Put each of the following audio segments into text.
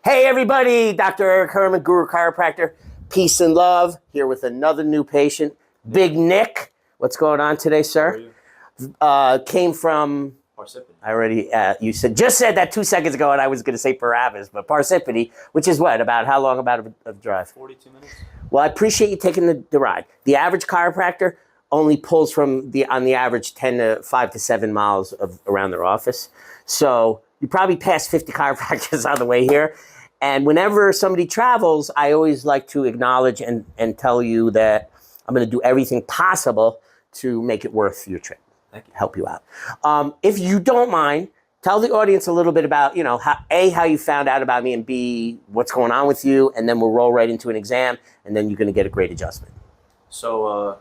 Hey everybody, Dr. Eric Herman, Guru Chiropractor. Peace and love, here with another new patient. Big Nick, what's going on today, sir? Came from... Parsippany. I already, you just said that 2 seconds ago and I was going to say Paravis, but Parsippany, which is what, about how long about a drive? 42 minutes. Well, I appreciate you taking the ride. The average chiropractor only pulls from on the average 5 to 7 miles around their office. So you probably passed 50 chiropractors on the way here. And whenever somebody travels, I always like to acknowledge and tell you that I'm going to do everything possible to make it worth your trip. Thank you. Help you out. If you don't mind, tell the audience a little bit about, how you found out about me, and B, what's going on with you, and then we'll roll right into an exam, and then you're going to get a great adjustment. So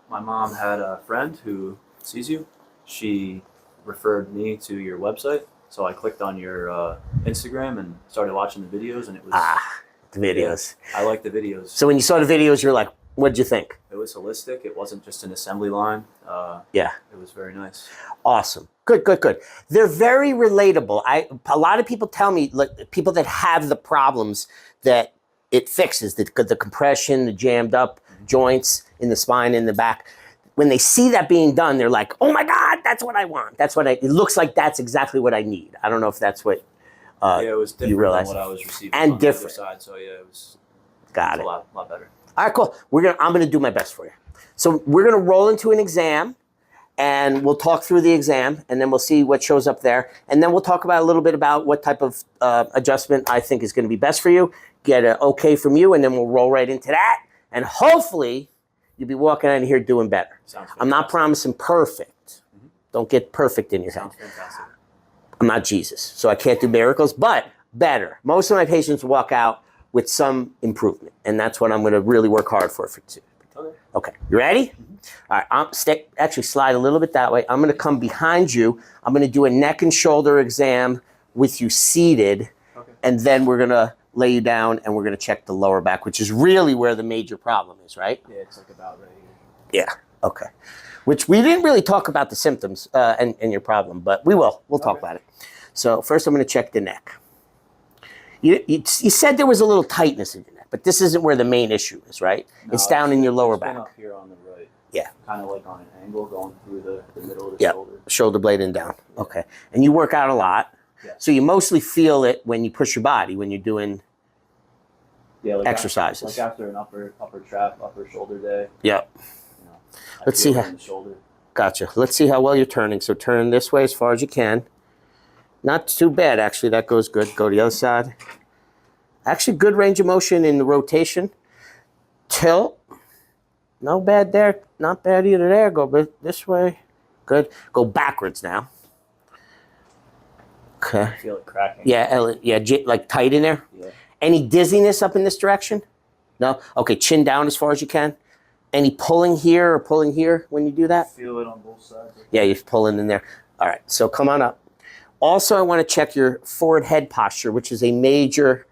my mom had a friend who sees you. She referred me to your website. So I clicked on your Instagram and started watching the videos, and it was... the videos. Yeah, I like the videos. So when you saw the videos, you're like, what did you think? It was holistic. It wasn't just an assembly line. Yeah. It was very nice. Awesome. Good. They're very relatable. A lot of people tell me, like, people that have the problems that it fixes, the compression, the jammed up joints in the spine, in the back. When they see that being done, they're like, oh my God, that's what I want. It looks like that's exactly what I need. I don't know if that's what yeah, it was different you realize. than what I was receiving And on different. the other side. So yeah, it was a lot better. All right, cool. I'm gonna do my best for you. So we're gonna roll into an exam, and we'll talk through the exam, and then we'll see what shows up there. And then we'll talk about a little bit about what type of adjustment I think is gonna be best for you, get an okay from you, and then we'll roll right into that. And hopefully, you'll be walking out of here doing better. I'm not promising perfect. Don't get perfect in your head. Sounds fantastic. I'm not Jesus, so I can't do miracles, but better. Most of my patients walk out with some improvement, and that's what I'm going to really work hard for today. Okay, you ready? All right, actually slide a little bit that way. I'm going to come behind you. I'm going to do a neck and shoulder exam with you seated, and then we're going to lay you down, and we're going to check the lower back, which is really where the major problem is, right? Yeah, it's like about right here. Yeah, okay. Which we didn't really talk about the symptoms and your problem, but we will. We'll talk about it. So first I'm going to check the neck. You said there was a little tightness in your neck, but this isn't where the main issue is, right? No, it's down in your lower back. Up here on the right. Yeah. Kind of like on an angle going through the middle of the shoulder. Shoulder blade and down. Yeah. Okay. And you work out a lot. Yeah. So you mostly feel it when you push your body, when you're doing like exercises. Like after an upper shoulder day. Yep. Let's see how. Gotcha. Let's see how well you're turning. So turn this way as far as you can. Not too bad, actually. That goes good. Go to the other side. Actually, good range of motion in the rotation. Tilt. No bad there. Not bad either there. Go this way. Good. Go backwards now. Okay. I feel it cracking. Yeah, like tight in there? Yeah. Any dizziness up in this direction? No? Okay, chin down as far as you can. Any pulling here or pulling here when you do that? Feel it on both sides. Yeah, you're pulling in there. All right, so come on up. Also, I want to check your forward head posture, which is a major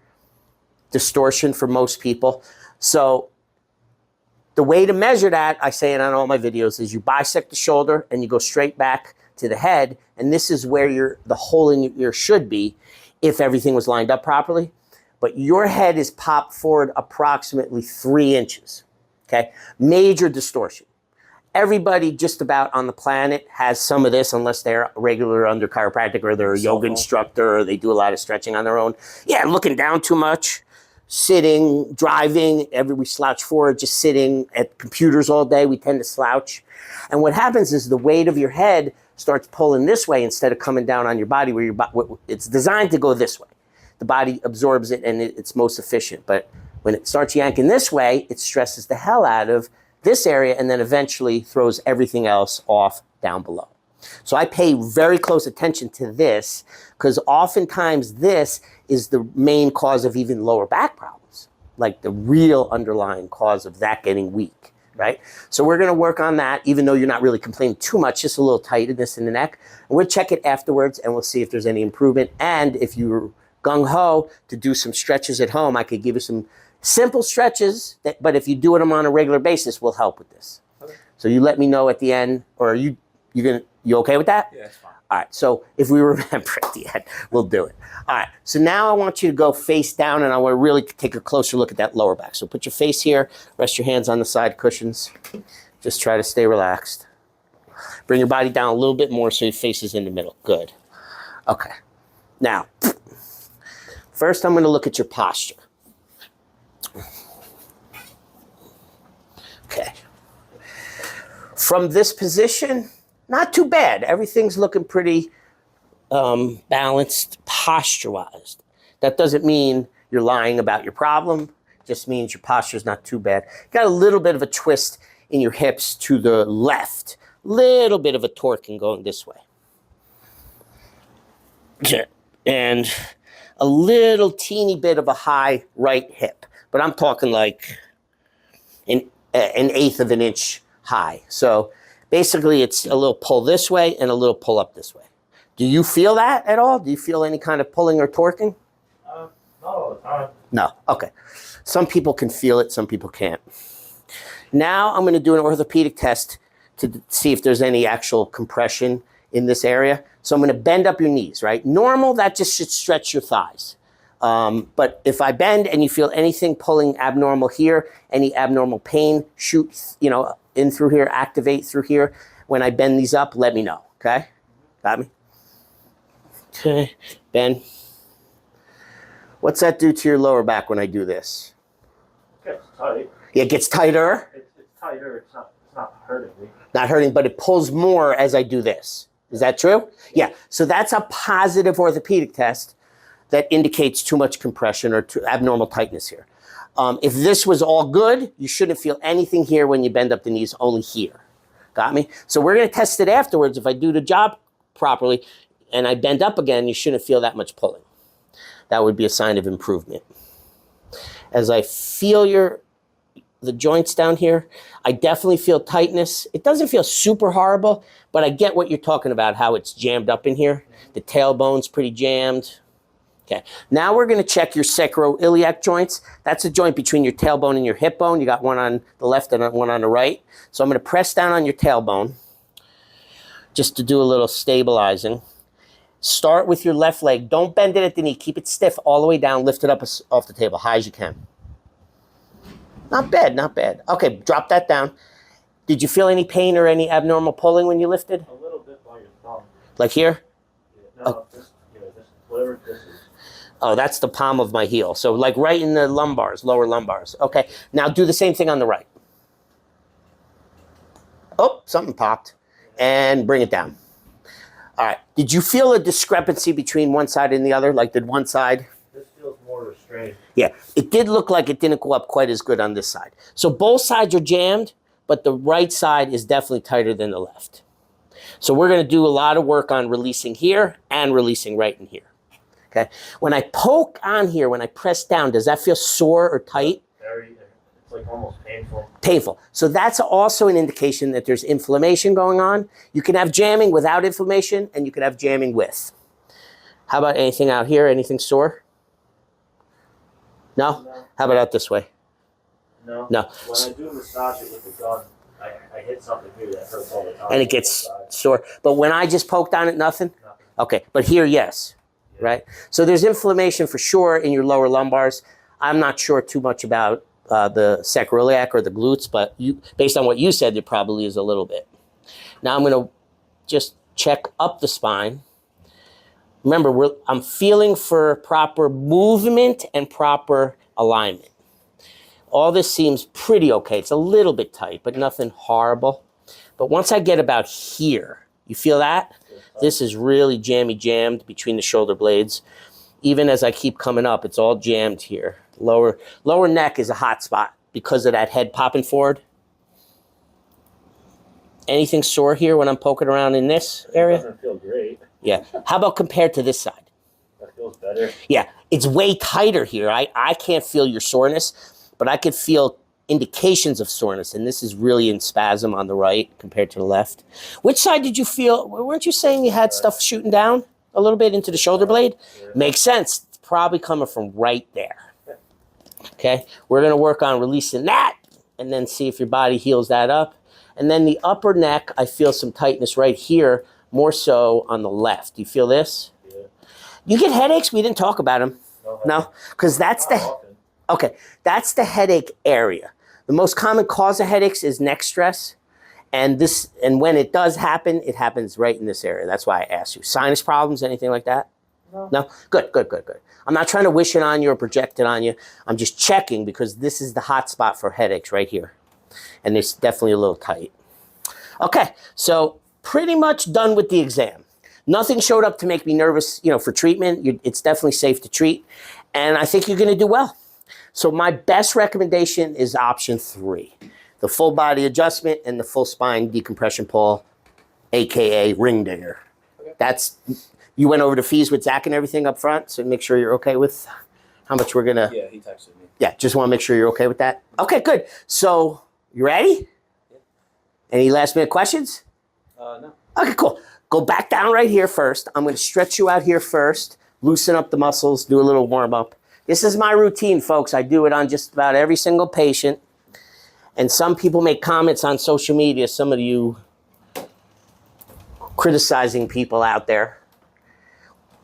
distortion for most people. So the way to measure that, I say it on all my videos, is you bisect the shoulder and you go straight back to the head, and this is where the hole in your ear should be if everything was lined up properly. But your head is popped forward approximately 3 inches. Okay, major distortion. Everybody just about on the planet has some of this, unless they're a regular under chiropractic or they're a yoga instructor or they do a lot of stretching on their own. Yeah, looking down too much, sitting, driving, we slouch forward, just sitting at computers all day, we tend to slouch. And what happens is the weight of your head starts pulling this way instead of coming down on your body, where it's designed to go this way. The body absorbs it and it's most efficient, but when it starts yanking this way, it stresses the hell out of this area and then eventually throws everything else off down below. So I pay very close attention to this because oftentimes this is the main cause of even lower back problems, like the real underlying cause of that getting weak, right? So we're going to work on that, even though you're not really complaining too much, just a little tightness in the neck. And we'll check it afterwards and we'll see if there's any improvement. And if you're gung-ho to do some stretches at home, I could give you some simple stretches, but if you do them on a regular basis, will help with this. Okay. So you let me know at the end, or you okay with that? Yeah, that's fine. All right, so if we remember at the end, we'll do it. All right, so now I want you to go face down, and I want to really take a closer look at that lower back. So put your face here, rest your hands on the side cushions. Just try to stay relaxed. Bring your body down a little bit more so your face is in the middle. Good. Okay. Now, first I'm going to look at your posture. Okay. From this position, not too bad. Everything's looking pretty balanced posture-wise. That doesn't mean you're lying about your problem. It just means your posture's not too bad. Got a little bit of a twist in your hips to the left. Little bit of a torquing going this way. And a little teeny bit of a high right hip. But I'm talking like an eighth of an inch high. So basically it's a little pull this way and a little pull up this way. Do you feel that at all? Do you feel any kind of pulling or torquing? Not all the time. No. Okay. Some people can feel it, some people can't. Now I'm going to do an orthopedic test to see if there's any actual compression in this area. So I'm going to bend up your knees, right? Normal, that just should stretch your thighs. But if I bend and you feel anything pulling abnormal here, any abnormal pain, shoot, in through here, activate through here. When I bend these up, let me know, okay? Got me? Okay, bend. What's that do to your lower back when I do this? It gets tight. It gets tighter? It's tighter. It's not hurting me. Not hurting, but it pulls more as I do this. Is that true? Yeah. So that's a positive orthopedic test that indicates too much compression or too abnormal tightness here. If this was all good, you shouldn't feel anything here when you bend up the knees, only here. Got me? So we're going to test it afterwards. If I do the job properly and I bend up again, you shouldn't feel that much pulling. That would be a sign of improvement. As I feel the joints down here, I definitely feel tightness. It doesn't feel super horrible, but I get what you're talking about, how it's jammed up in here. The tailbone's pretty jammed. Okay, now we're going to check your sacroiliac joints. That's a joint between your tailbone and your hip bone. You got one on the left and one on the right. So I'm going to press down on your tailbone just to do a little stabilizing. Start with your left leg. Don't bend it at the knee. Keep it stiff all the way down. Lift it up off the table, high as you can. Not bad, not bad. Okay, drop that down. Did you feel any pain or any abnormal pulling when you lifted? A little bit by your thumb. Like here? Yeah, no, whatever this is. Oh, that's the palm of my heel. So like right in the lumbars, lower lumbars. Okay, now do the same thing on the right. Oh, something popped. And bring it down. All right, did you feel a discrepancy between one side and the other? Like did one side? This feels more restrained. Yeah, it did look like it didn't go up quite as good on this side. So both sides are jammed, but the right side is definitely tighter than the left. So we're going to do a lot of work on releasing here and releasing right in here. Okay. When I poke on here, when I press down, does that feel sore or tight? It's like almost painful. Painful. So that's also an indication that there's inflammation going on. You can have jamming without inflammation, and you can have jamming with. How about anything out here? Anything sore? No? How about out this way? No. No. When I do massage it with the gun, I hit something here that hurts all the time. And it gets sore. But when I just poked on it, nothing? Nothing. Okay. But here, yes. Yeah. Right? So there's inflammation for sure in your lower lumbars. I'm not sure too much about the sacroiliac or the glutes, but based on what you said, there probably is a little bit. Now I'm going to just check up the spine. Remember, I'm feeling for proper movement and proper alignment. All this seems pretty okay. It's a little bit tight, but nothing horrible. But once I get about here, you feel that? This is really jammed between the shoulder blades. Even as I keep coming up, it's all jammed here. Lower neck is a hot spot because of that head popping forward. Anything sore here when I'm poking around in this area? It doesn't feel great. Yeah. How about compared to this side? That feels better. Yeah. It's way tighter here. I can't feel your soreness, but I could feel indications of soreness, and this is really in spasm on the right compared to the left. Which side did you feel? Weren't you saying you had stuff shooting down a little bit into the shoulder blade? Yeah. Makes sense. It's probably coming from right there. Okay, we're going to work on releasing that and then see if your body heals that up. And then the upper neck, I feel some tightness right here, more so on the left. Do you feel this? Yeah. You get headaches? We didn't talk about them. No? Because that's Not the... often. Okay, that's the headache area. The most common cause of headaches is neck stress. And when it does happen, it happens right in this area. That's why I asked you. Sinus problems, anything like that? No. No? Good. I'm not trying to wish it on you or project it on you. I'm just checking because this is the hot spot for headaches right here. And it's definitely a little tight. Okay, so pretty much done with the exam. Nothing showed up to make me nervous, for treatment. It's definitely safe to treat. And I think you're going to do well. So my best recommendation is option 3. The full body adjustment and the full spine decompression pull, AKA ring digger. Okay. You went over the fees with Zach and everything up front, so make sure you're okay with how much we're going to... Yeah, he texted me. Yeah, just want to make sure you're okay with that. Okay, good. So, you ready? Yeah. Any last minute questions? No. Okay, cool. Go back down right here first. I'm going to stretch you out here first, loosen up the muscles, do a little warm up. This is my routine, folks. I do it on just about every single patient. And some people make comments on social media, some of you criticizing people out there.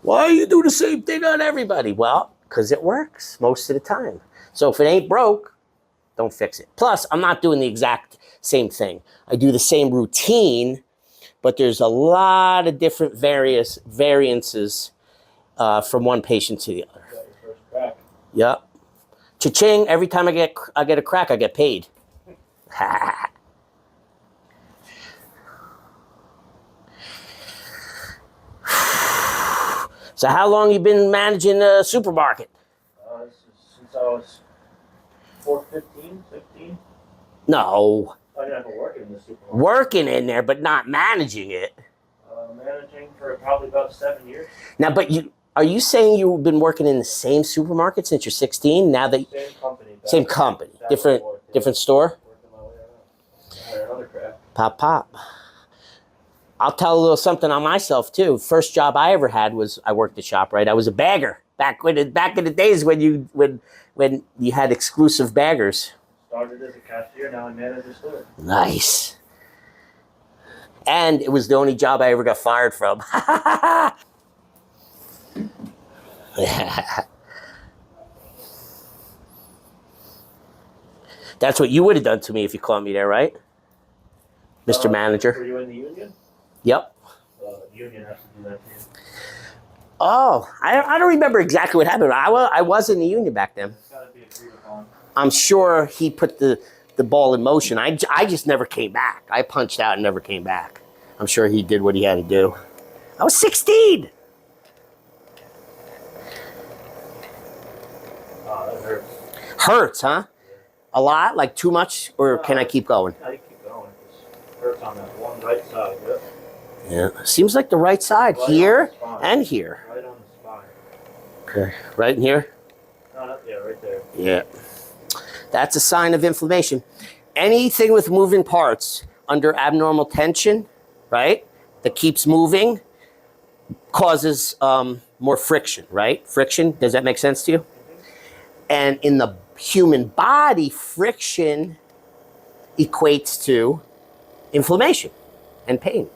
Why you do the same thing on everybody? Well, because it works most of the time. So if it ain't broke, don't fix it. Plus, I'm not doing the exact same thing. I do the same routine, but there's a lot of different variances from one patient to the other. You got your first crack. Yep. Cha-ching, every time I get a crack, I get paid. So how long you been managing a supermarket? Since I was 15. No. I never working in the supermarket. Working in there, but not managing it. Managing for probably about 7 years. Now, but are you saying you've been working in the same supermarket since you're 16? Now that Same company. Different store? Working my way around. I had another crack. Pop. I'll tell a little something on myself too. First job I ever had was I worked at ShopRite. I was a bagger back in the days when you had exclusive baggers. Started as a cashier, now I manage a store. Nice. And it was the only job I ever got fired from. That's what you would have done to me if you caught me there, right? Mr. Manager. Were you in the union? Yep. Union has to do that to you. Oh, I don't remember exactly what happened. I was in the union back then. It's got to be agreed upon. I'm sure he put the ball in motion. I just never came back. I punched out and never came back. I'm sure he did what he had to do. I was 16. Oh, that hurts. Hurts, huh? Yeah. A lot? Like too much? Or can I keep going? I keep going. It hurts on that one right side. Yep. Yeah. Seems like the right side. Right here on the spine. and here. Right on the spine. Okay. Right in here? No, yeah, right there. Yeah. That's a sign of inflammation. Anything with moving parts under abnormal tension, right, that keeps moving, causes more friction, right? Friction, does that make sense to you? And in the human body, friction equates to inflammation and pain.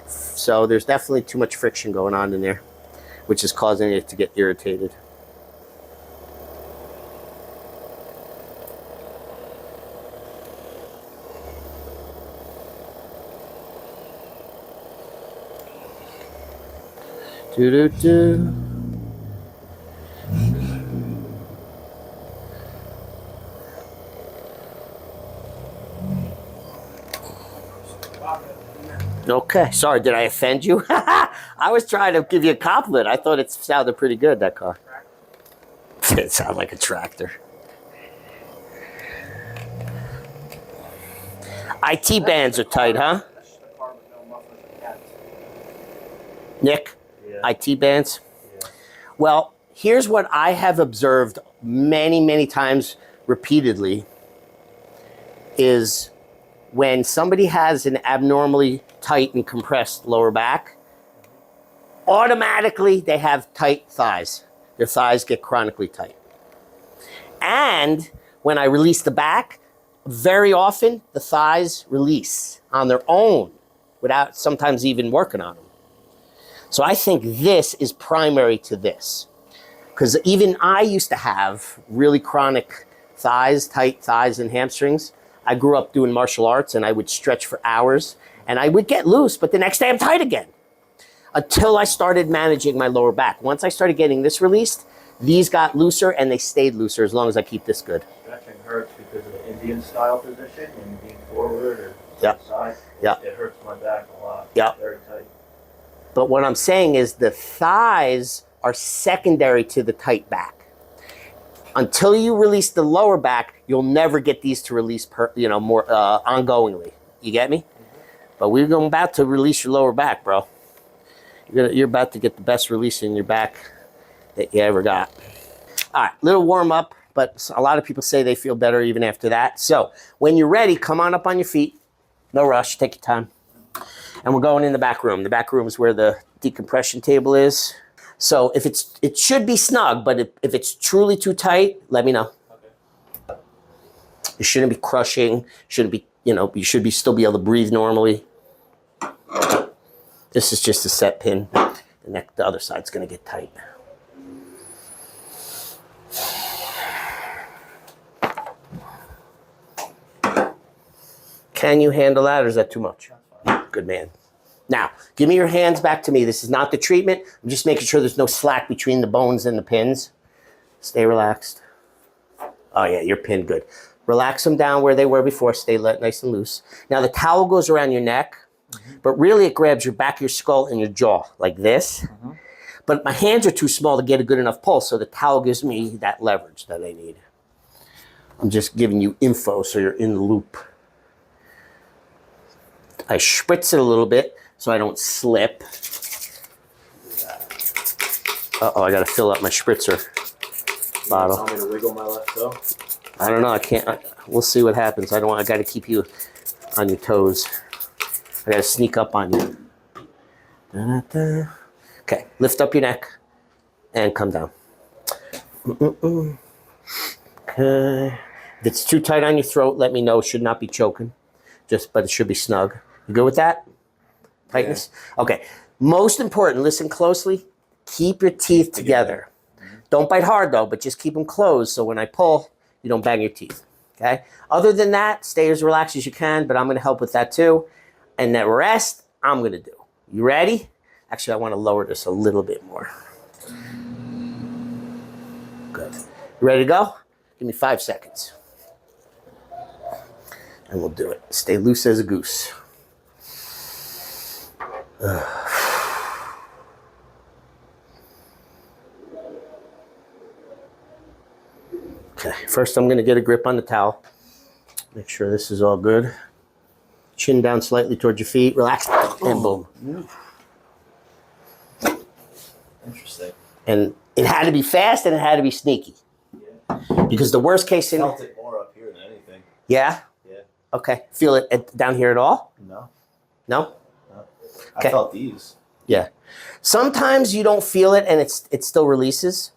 So there's definitely too much friction going on in there, which is causing it to get irritated. Do-do-do. Okay, sorry, did I offend you? I was trying to give you a compliment. I thought it sounded pretty good, that car. It sounded like a tractor. IT bands are tight, huh? Nick, Yeah. IT bands? Yeah. Well, here's what I have observed many, many times repeatedly is when somebody has an abnormally tight and compressed lower back, automatically they have tight thighs. Their thighs get chronically tight. And when I release the back, very often the thighs release on their own without sometimes even working on them. So I think this is primary to this. Because even I used to have really chronic thighs, tight thighs and hamstrings. I grew up doing martial arts and I would stretch for hours and I would get loose, but the next day I'm tight again. Until I started managing my lower back. Once I started getting this released, these got looser and they stayed looser as long as I keep this good. Stretching hurts because of the Indian style position and being forward or Yeah. side. Yeah. It hurts my back a lot. Yeah. Very tight. But what I'm saying is the thighs are secondary to the tight back. Until you release the lower back, you'll never get these to release more ongoingly. You get me? But we're about to release your lower back, bro. You're about to get the best release in your back that you ever got. All right, little warm up, but a lot of people say they feel better even after that. So when you're ready, come on up on your feet. No rush, take your time. And we're going in the back room. The back room is where the decompression table is. So it should be snug, but if it's truly too tight, let me know. Okay. It shouldn't be crushing. Shouldn't be, you should still be able to breathe normally. This is just a set pin. The other side's gonna get tight. Can you handle that or is that too much? Good man. Now, give me your hands back to me. This is not the treatment. I'm just making sure there's no slack between the bones and the pins. Stay relaxed. Oh yeah, you're pinned good. Relax them down where they were before. Stay nice and loose. Now the towel goes around your neck, but really it grabs your back of your skull and your jaw like this. But my hands are too small to get a good enough pull, so the towel gives me that leverage that I need. I'm just giving you info so you're in the loop. I spritz it a little bit so I don't slip. Uh-oh, I gotta fill up my spritzer bottle. You want me to wiggle my left toe? I don't know, I can't, we'll see what happens. I gotta keep you on your toes. I gotta sneak up on you. Da-da-da. Okay, lift up your neck and come down. Okay. If it's too tight on your throat, let me know. It should not be choking, but it should be snug. You good with that? Tightness? Yeah. Okay. Most important, listen closely. Keep your teeth together. Don't bite hard though, but just keep them closed so when I pull, you don't bang your teeth. Okay? Other than that, stay as relaxed as you can, but I'm going to help with that too. And that rest, I'm going to do. You ready? Actually, I want to lower this a little bit more. Good. You ready to go? Give me 5 seconds. And we'll do it. Stay loose as a goose. Okay, first I'm going to get a grip on the towel. Make sure this is all good. Chin down slightly towards your feet. Relax. And boom. Interesting. And it had to be fast and it had to be sneaky. Yeah. Because the worst case scenario... I felt it more up here than anything. Yeah? Yeah. Okay. Feel it down here at all? No. No? No. Okay. I felt these. Yeah. Sometimes you don't feel it and it still releases.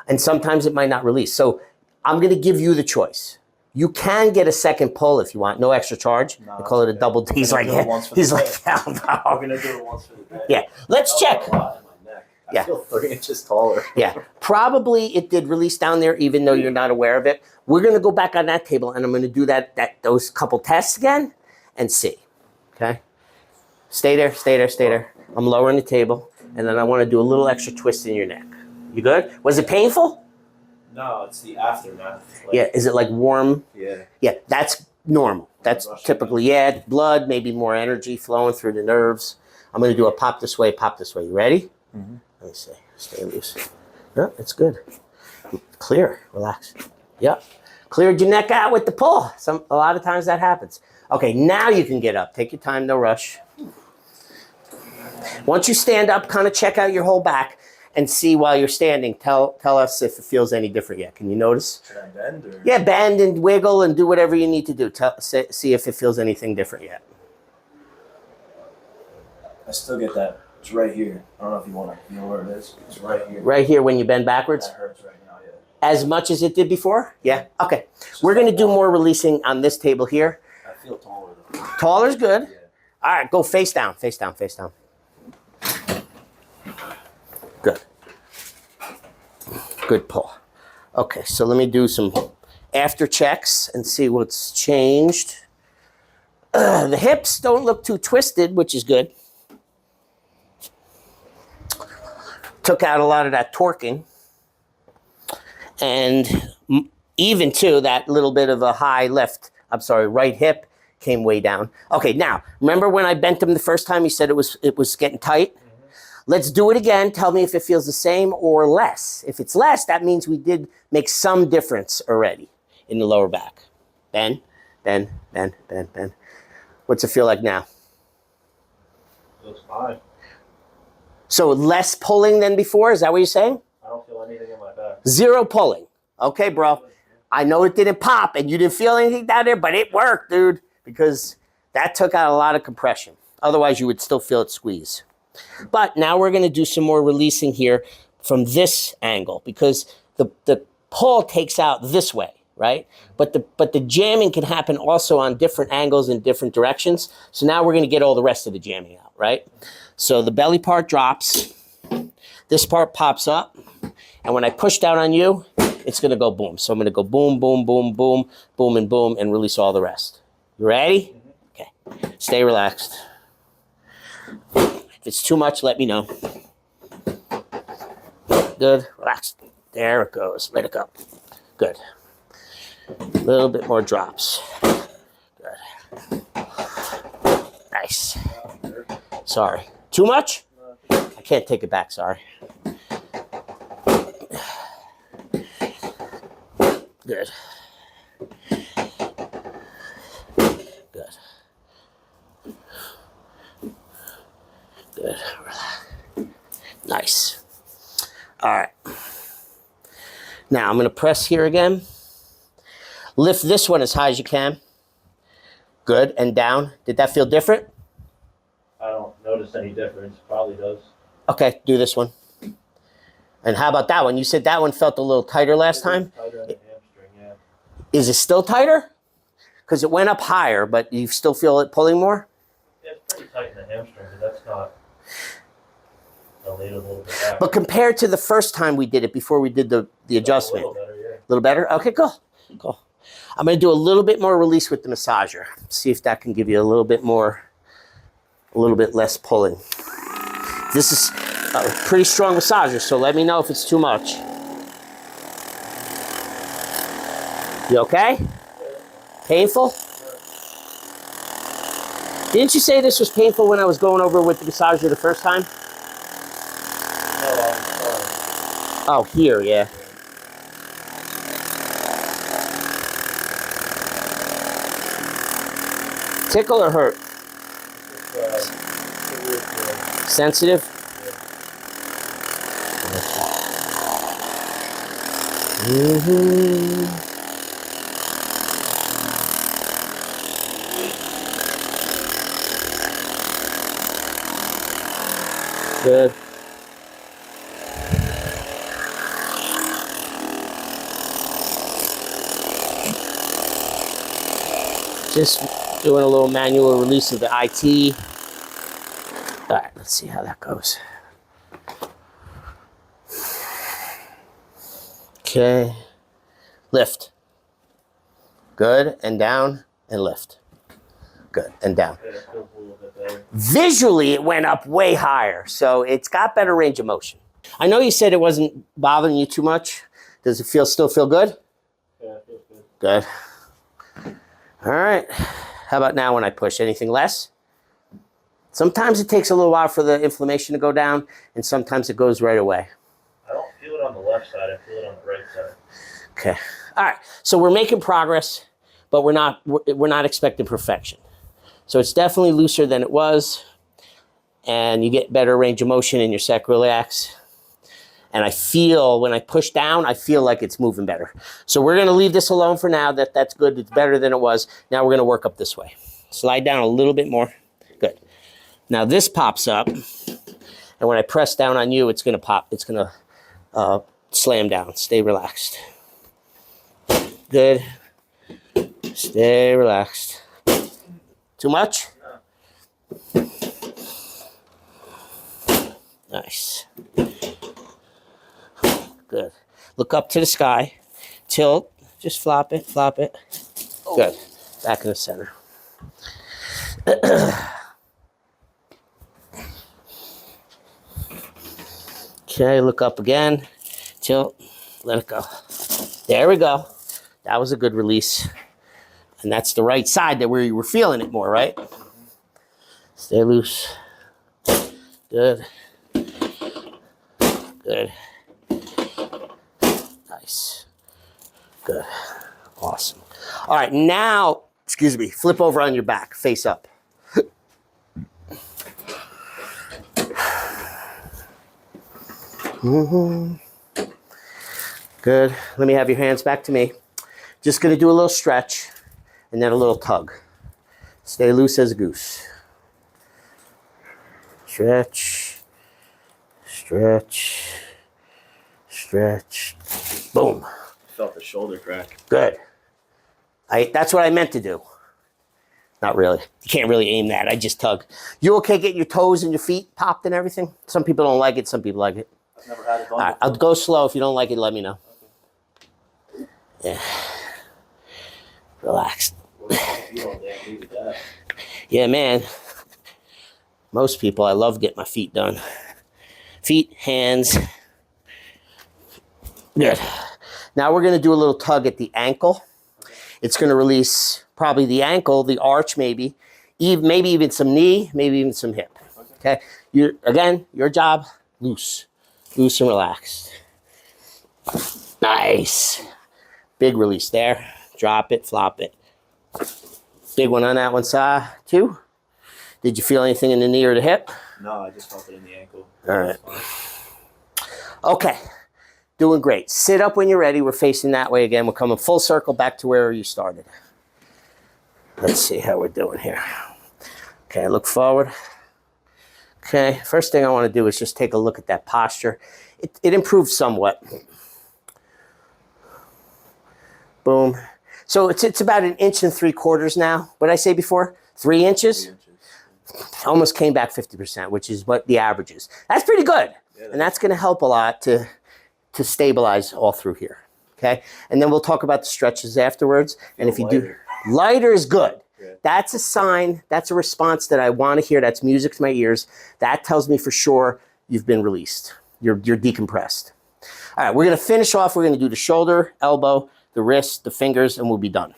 And sometimes it might not release. So I'm going to give you the choice. You can get a second pull if you want. No extra charge. No, they call it a double D. He's like, hell no. We're going to do it once for the day. Yeah. Let's check. I feel 3 inches taller. Yeah. Probably it did release down there even though you're not aware of it. We're going to go back on that table and I'm going to do those couple tests again and see. Okay? Stay there, stay there, stay there. I'm lowering the table and then I want to do a little extra twist in your neck. You good? Was it painful? No, it's the aftermath. Yeah. Is it like warm? Yeah. Yeah. That's normal. That's typically, blood, maybe more energy flowing through the nerves. I'm going to do a pop this way, pop this way. You ready? Mm-hmm. Let me see. Stay loose. Yeah, it's good. Clear. Relax. Yep. Cleared your neck out with the pull. A lot of times that happens. Okay, now you can get up. Take your time, no rush. Once you stand up, kind of check out your whole back and see while you're standing. Tell us if it feels any different yet. Can you notice? Should I bend? Or? Yeah, bend and wiggle and do whatever you need to do. See if it feels anything different yet. I still get that. It's right here. I don't know if you want to know where it is. It's right here. Right here when you bend backwards? That hurts right now, yeah. As much as it did before? Yeah. Okay. We're going to do more releasing on this table here. I feel taller though. Taller's good. Yeah. All right, go face down, face down, face down. Good pull. Okay, so let me do some after checks and see what's changed. The hips don't look too twisted, which is good. Took out a lot of that torquing. And even too, that little bit of a high right hip came way down. Okay, now, remember when I bent him the first time, he said it was getting tight? Let's do it again. Tell me if it feels the same or less. If it's less, that means we did make some difference already in the lower back. Bend, bend, bend, bend, bend. What's it feel like now? Feels fine. So less pulling than before? Is that what you're saying? I don't feel anything in my back. Zero pulling. Okay, bro. I know it didn't pop and you didn't feel anything down there, but it worked, dude, because that took out a lot of compression. Otherwise, you would still feel it squeeze. But now we're going to do some more releasing here from this angle because the pull takes out this way, right? But the jamming can happen also on different angles in different directions. So now we're going to get all the rest of the jamming out, right? So the belly part drops. This part pops up. And when I push down on you, it's going to go boom. So I'm going to go boom, boom, boom, boom, boom, and boom, and release all the rest. You ready? Okay. Stay relaxed. If it's too much, let me know. Good. Relax. There it goes. Let it go. Good. A little bit more drops. Good. Nice. Sorry. Too much? I can't take it back. Sorry. Good. Good. Good. Nice. All right. Now I'm going to press here again. Lift this one as high as you can. Good. And down. Did that feel different? I don't notice any difference. Probably does. Okay. Do this one. And how about that one? You said that one felt a little tighter last time. Tighter in the hamstring, yeah. Is it still tighter? Because it went up higher, but you still feel it pulling more? Yeah, it's pretty tight in the hamstring, but that's not a little bit back. But compared to the first time we did it, before we did the adjustment. A little better, yeah. A little better? Okay, cool. Cool. I'm going to do a little bit more release with the massager. See if that can give you a little bit less pulling. This is a pretty strong massager, so let me know if it's too much. You okay? Painful? Didn't you say this was painful when I was going over with the massager the first time? No, Oh, here, yeah. Tickle or hurt? Sensitive? Mm-hmm. Good. Just doing a little manual release of the IT. All right, let's see how that goes. Okay. Lift. Good. And down and lift. Good. And down. Visually, it went up way higher, so it's got better range of motion. I know you said it wasn't bothering you too much. Does it still feel good? Yeah, it feels good. Good. All right. How about now when I push? Anything less? Sometimes it takes a little while for the inflammation to go down, and sometimes it goes right away. I don't feel it on the left side. I feel it on the right side. Okay. All right. So we're making progress, but we're not expecting perfection. So it's definitely looser than it was, and you get better range of motion in your sacroiliacs. And I feel, when I push down, I feel like it's moving better. So we're going to leave this alone for now. That's good. It's better than it was. Now we're going to work up this way. Slide down a little bit more. Good. Now this pops up, and when I press down on you, it's going to pop. It's going to slam down. Stay relaxed. Good. Stay relaxed. Too much? Nice. Good. Look up to the sky. Tilt. Just flop it, flop it. Oh. Good. Back in the center. Okay, look up again. Tilt. Let it go. There we go. That was a good release. And that's the right side that where you were feeling it more, right? Stay loose. Good. Good. Nice. Good. Awesome. All right, now, excuse me, flip over on your back, face up. Good. Let me have your hands back to me. Just going to do a little stretch and then a little tug. Stay loose as a goose. Stretch. Stretch. Stretch. Boom. Felt the shoulder crack. Good. That's what I meant to do. Not really. You can't really aim that. I just tug. You okay getting your toes and your feet popped and everything? Some people don't like it. Some people like it. I've never had it done. All right, I'll go slow. If you don't like it, let me know. Yeah. Relax. Yeah, man. Most people, I love getting my feet done. Feet, hands. Good. Now we're going to do a little tug at the ankle. It's going to release probably the ankle, the arch maybe even some knee, maybe even some hip. Okay? Again, your job, loose. Loose and relaxed. Nice. Big release there. Drop it, flop it. Big one on that one side, too. Did you feel anything in the knee or the hip? No, I just felt it in the ankle. All right. Okay. Doing great. Sit up when you're ready. We're facing that way again. We're coming full circle back to where you started. Let's see how we're doing here. Okay, look forward. Okay, first thing I want to do is just take a look at that posture. It improved somewhat. Boom. So it's about 1 3/4 inches now. What did I say before? 3 inches? 3 inches. Almost came back 50%, which is what the average is. That's pretty good. Yeah, And that's going to help a lot to stabilize all through here. Okay? And then we'll talk about the stretches afterwards. And if you do, lighter is good. Yeah. That's a sign, that's a response that I want to hear. That's music to my ears. That tells me for sure you've been released. You're decompressed. All right, we're going to finish off. We're going to do the shoulder, elbow, the wrist, the fingers, and we'll be done.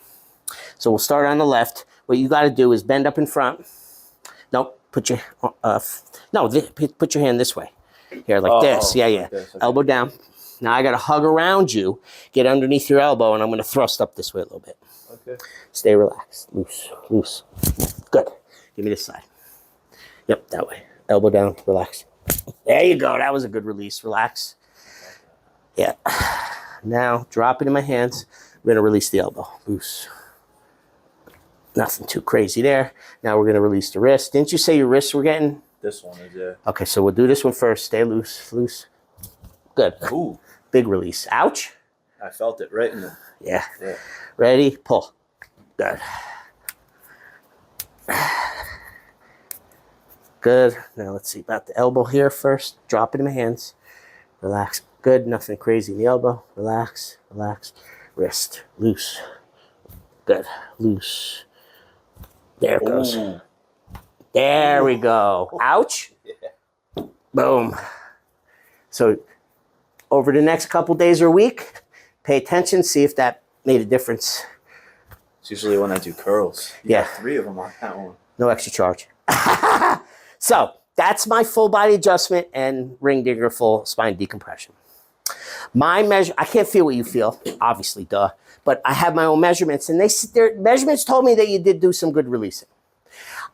So we'll start on the left. What you got to do is bend up in front. Nope, put your put your hand this way. Here, like this. Yeah, yeah. Like this, okay. Elbow down. Now I got to hug around you, get underneath your elbow, and I'm going to thrust up this way a little bit. Okay. Stay relaxed. Loose, loose. Good. Give me this side. Yep, that way. Elbow down, relax. There you go. That was a good release. Relax. Yeah. Now, drop it in my hands. We're going to release the elbow. Loose. Nothing too crazy there. Now we're going to release the wrist. Didn't you say your wrists were getting? This one is, yeah. Okay, so we'll do this one first. Stay loose, loose. Good. Ooh. Big release. Ouch. I felt it right in the... Yeah. Yeah. Ready? Pull. Good. Good. Now let's see about the elbow here first. Drop it in my hands. Relax. Good. Nothing crazy in the elbow. Relax. Relax. Wrist. Loose. Good. Loose. There it goes. Ooh. There we go. Ouch. Yeah. Boom. So over the next couple days or week, pay attention, see if that made a difference. It's usually when I do curls. You Yeah. got 3 of them on that one. No extra charge. So that's my full body adjustment and ring digger full spine decompression. My measure, I can't feel what you feel, obviously, duh. But I have my own measurements, and their measurements told me that you did do some good releasing.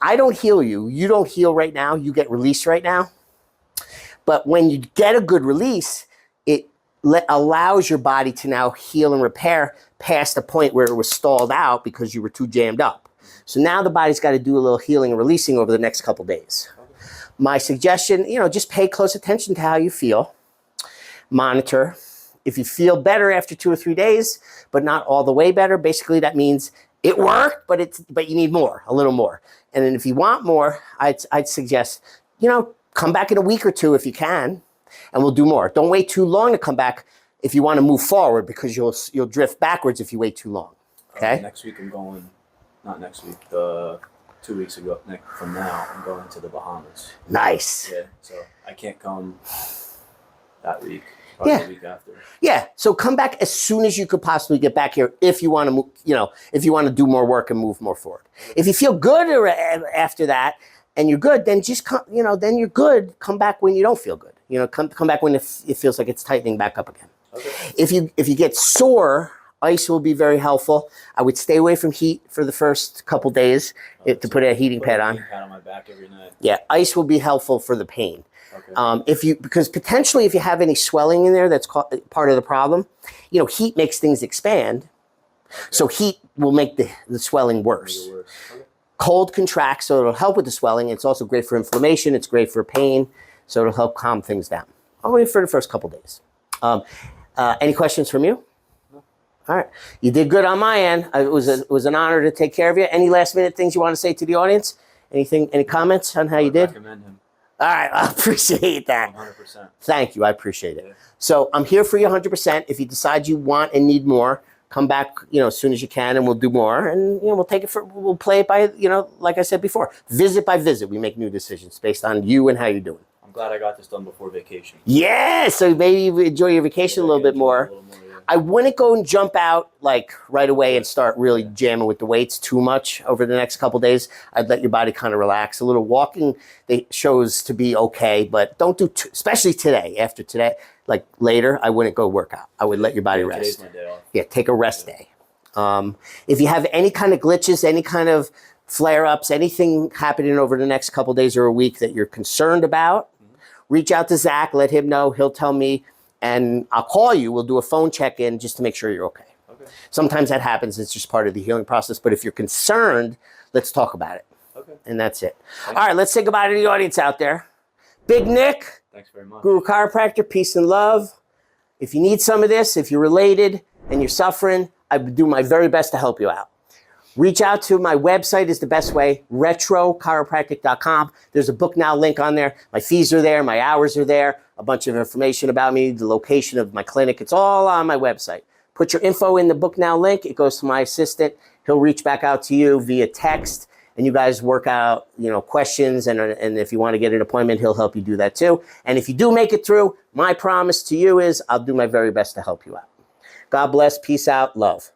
I don't heal you. You don't heal right now. You get released right now. But when you get a good release, it allows your body to now heal and repair past the point where it was stalled out because you were too jammed up. So now the body's got to do a little healing and releasing over the next couple days. My suggestion, just pay close attention to how you feel. Monitor. If you feel better after 2 or 3 days, but not all the way better, basically that means it worked, but you need more, a little more. And then if you want more, I'd suggest, come back in a week or 2 if you can, and we'll do more. Don't wait too long to come back. if you want to move forward, because you'll drift backwards if you wait too long. Okay. Next week I'm going, not next week, 2 weeks ago from now, I'm going to the Bahamas. Nice. Yeah, so I can't come that week. Probably the week after. Yeah. So come back as soon as you could possibly get back here if you want to move, if you want to do more work and move more forward. If you feel good after that and you're good, then just come, then you're good. Come back when you don't feel good. Come back when it feels like it's tightening back up again. Okay. If you get sore, ice will be very helpful. I would stay away from heat for the first couple days to put a heating pad on. Heating pad on my back every night. Yeah, ice will be helpful for the pain. Okay. Because potentially if you have any swelling in there, that's part of the problem. Heat makes things expand, so heat will make the swelling worse. Okay. Cold contracts, so it'll help with the swelling. It's also great for inflammation. It's great for pain, so it'll help calm things down. Only for the first couple days. Any questions from you? No. All right, you did good on my end. It was an honor to take care of you. Any last minute things you want to say to the audience? Any comments on how you did? Recommend him. All right, I appreciate that. 100%. Thank you, I appreciate it. Yeah. So I'm here for you 100%. If you decide you want and need more, come back, as soon as you can, and we'll do more. And we'll play it by, like I said before, visit by visit. We make new decisions based on you and how you're doing. I'm glad I got this done before vacation. Yeah, so maybe you enjoy your vacation a little bit more. I wouldn't go and jump out like right away and start really jamming with the weights too much over the next couple days. I'd let your body kind of relax. A little walking shows to be okay, but don't do especially today. After today, like later, I wouldn't go work out. I would let your body rest. Today's my day off. Yeah, take a rest day. If you have any kind of glitches, any kind of flare-ups, anything happening over the next couple days or a week that you're concerned about, reach out to Zach, let him know. He'll tell me. And I'll call you. We'll do a phone check-in just to make sure you're okay. Sometimes that happens. It's just part of the healing process. But if you're concerned, let's talk about it. Okay. And that's it. All right, let's say goodbye to the audience out there. Big Nick. Thanks very much. Guru Chiropractor, peace and love. If you need some of this, if you're related and you're suffering, I would do my very best to help you out. Reach out to my website is the best way, retrochiropractic.com. There's a book now link on there. My fees are there. My hours are there. A bunch of information about me, the location of my clinic. It's all on my website. Put your info in the book now link. It goes to my assistant. He'll reach back out to you via text, and you guys work out, questions. And if you want to get an appointment, he'll help you do that too. And if you do make it through, my promise to you is I'll do my very best to help you out. God bless. Peace out. Love.